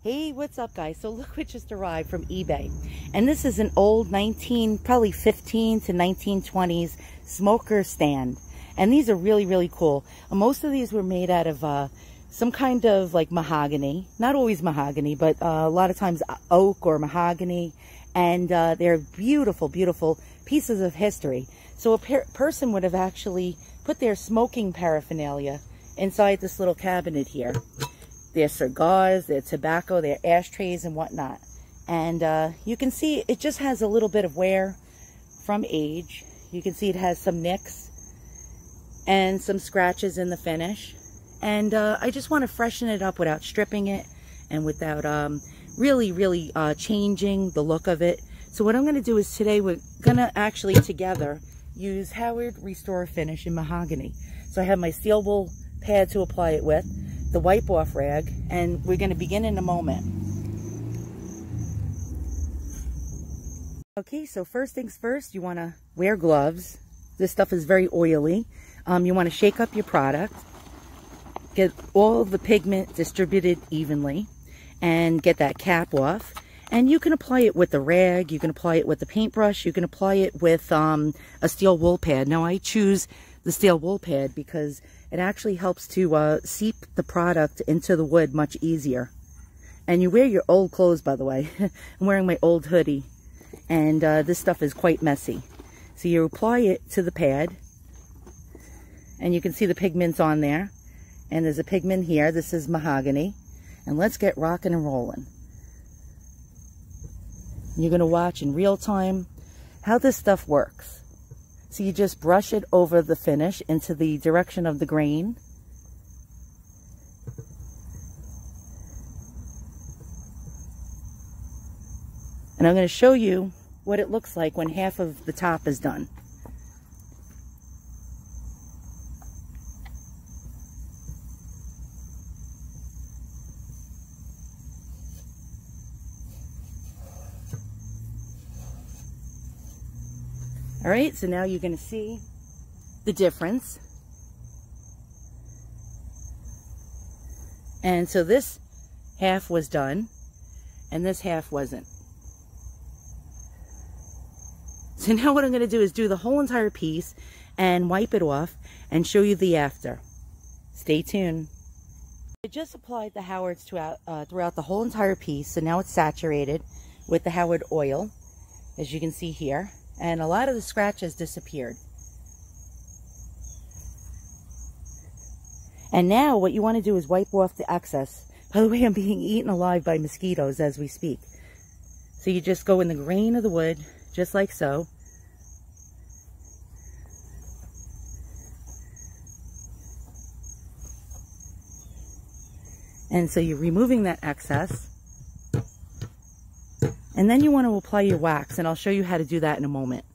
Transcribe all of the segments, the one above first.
Hey, what's up guys? So look what just arrived from eBay. And this is an old probably 15 to 1920s smoker stand. And these are really, really cool. Most of these were made out of some kind of like mahogany. Not always mahogany, but a lot of times oak or mahogany. And they're beautiful, beautiful pieces of history. So a person would have actually put their smoking paraphernalia inside this little cabinet here. Their cigars, their tobacco, their ashtrays and whatnot. And you can see it just has a little bit of wear from age. You can see it has some nicks and some scratches in the finish. And I just want to freshen it up without stripping it and without really changing the look of it. So what I'm going to do is today we're going to actually together use Howard Restore Finish in mahogany. So I have my steel wool pad to apply it with, the wipe off rag, and we're going to begin in a moment. Okay, so first things first, you want to wear gloves. This stuff is very oily. You want to shake up your product, get all the pigment distributed evenly, and get that cap off. And you can apply it with the rag, you can apply it with the paintbrush, you can apply it with a steel wool pad. Now I choose the steel wool pad because it actually helps to seep the product into the wood much easier. And you wear your old clothes, by the way. I'm wearing my old hoodie. And this stuff is quite messy. So you apply it to the pad. And you can see the pigments on there. And there's a pigment here. This is mahogany. And let's get rocking and rolling. You're going to watch in real time how this stuff works. So you just brush it over the finish into the direction of the grain. And I'm going to show you what it looks like when half of the top is done. All right, so now you're going to see the difference. And so this half was done, and this half wasn't. So now what I'm going to do is do the whole entire piece and wipe it off and show you the after. Stay tuned. I just applied the Howards throughout the whole entire piece, so now it's saturated with the Howard oil, as you can see here. And a lot of the scratches disappeared. And now what you want to do is wipe off the excess. By the way, I'm being eaten alive by mosquitoes as we speak. So you just go in the grain of the wood, just like so. And so you're removing that excess. And then you want to apply your wax, and I'll show you how to do that in a moment.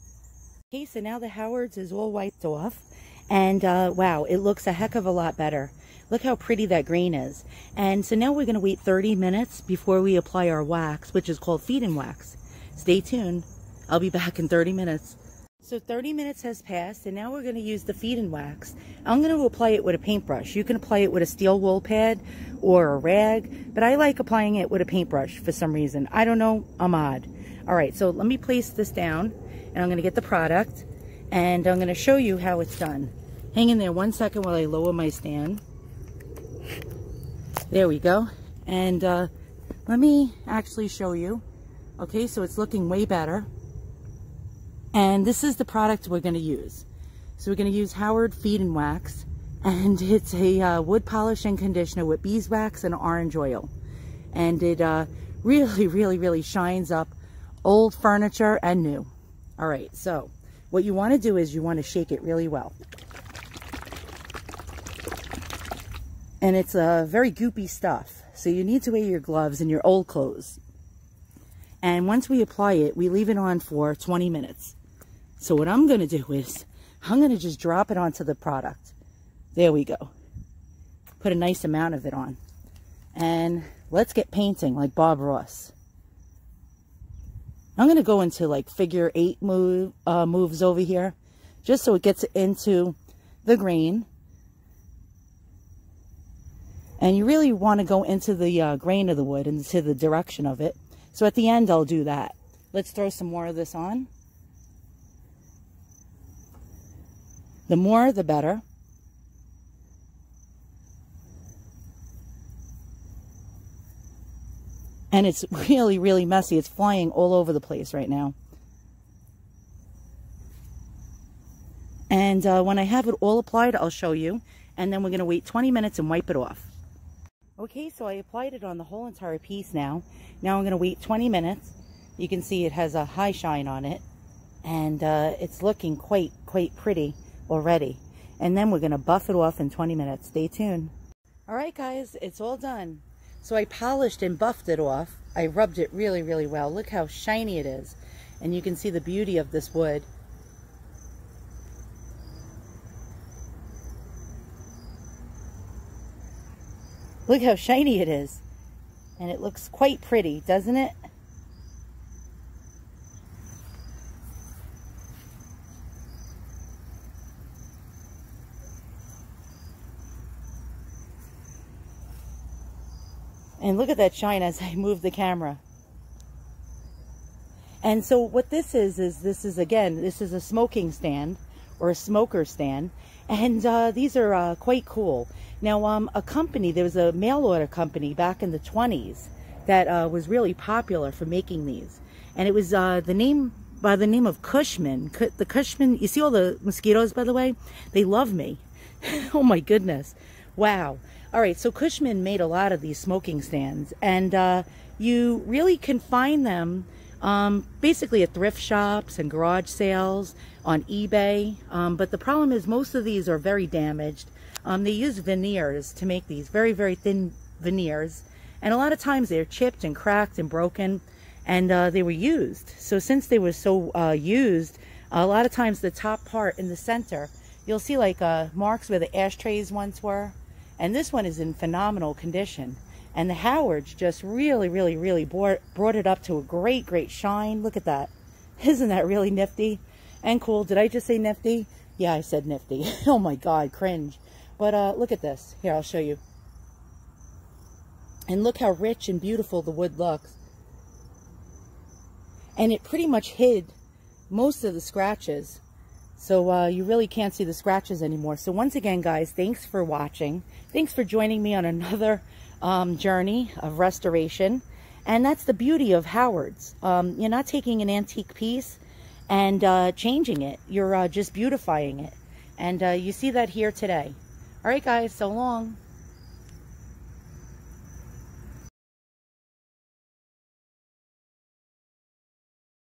Okay, so now the Howards is all wiped off, and wow, it looks a heck of a lot better. Look how pretty that grain is. And so now we're going to wait 30 minutes before we apply our wax, which is called feed-in wax. Stay tuned. I'll be back in 30 minutes. So 30 minutes has passed, and now we're going to use the feed-in wax. I'm going to apply it with a paintbrush. You can apply it with a steel wool pad or a rag, but I like applying it with a paintbrush for some reason. I don't know, I'm odd. All right, so let me place this down, and I'm going to get the product, and I'm going to show you how it's done. Hang in there 1 second while I lower my stand. There we go. And let me actually show you. Okay, so it's looking way better. And this is the product we're going to use. So we're going to use Howard Feed-in Wax, and it's a wood polish and conditioner with beeswax and orange oil. And it really shines up old furniture and new. All right, so what you want to do is you want to shake it really well. And it's a very goopy stuff, so you need to wear your gloves and your old clothes. And once we apply it, we leave it on for 20 minutes. So what I'm going to do is, I'm going to just drop it onto the product. There we go. Put a nice amount of it on. And let's get painting like Bob Ross. I'm going to go into like figure 8 moves over here, just so it gets into the grain. And you really want to go into the grain of the wood, into the direction of it. So at the end, I'll do that. Let's throw some more of this on. The more, the better. And it's really, really messy. It's flying all over the place right now. And when I have it all applied, I'll show you. And then we're going to wait 20 minutes and wipe it off. Okay, so I applied it on the whole entire piece now. Now I'm going to wait 20 minutes. You can see it has a high shine on it. And it's looking quite pretty already. And then we're going to buff it off in 20 minutes. Stay tuned. All right, guys, it's all done. So I polished and buffed it off. I rubbed it really, really well. Look how shiny it is. And you can see the beauty of this wood. Look how shiny it is. And it looks quite pretty, doesn't it? And look at that shine as I move the camera. And so what this is this is a smoking stand or a smoker stand. And these are quite cool. Now, a company, there was a mail order company back in the 20s that was really popular for making these. And it was by the name of Cushman. The Cushman, you see all the mosquitoes, by the way? They love me. Oh my goodness. Wow. All right, so Cushman made a lot of these smoking stands, and you really can find them basically at thrift shops and garage sales, on eBay. But the problem is most of these are very damaged. They use veneers to make these, very, very thin veneers. And a lot of times they're chipped and cracked and broken, and they were used. So since they were so used, a lot of times the top part in the center, you'll see like marks where the ashtrays once were. And this one is in phenomenal condition. And the Howards just really, really, really brought it up to a great, great shine. Look at that. Isn't that really nifty and cool? Did I just say nifty? Yeah, I said nifty. Oh my God, cringe. But look at this. Here, I'll show you. And look how rich and beautiful the wood looks. And it pretty much hid most of the scratches. So you really can't see the scratches anymore. So once again, guys, thanks for watching. Thanks for joining me on another journey of restoration. And that's the beauty of Howards. You're not taking an antique piece and changing it. You're just beautifying it. And you see that here today. All right, guys, so long.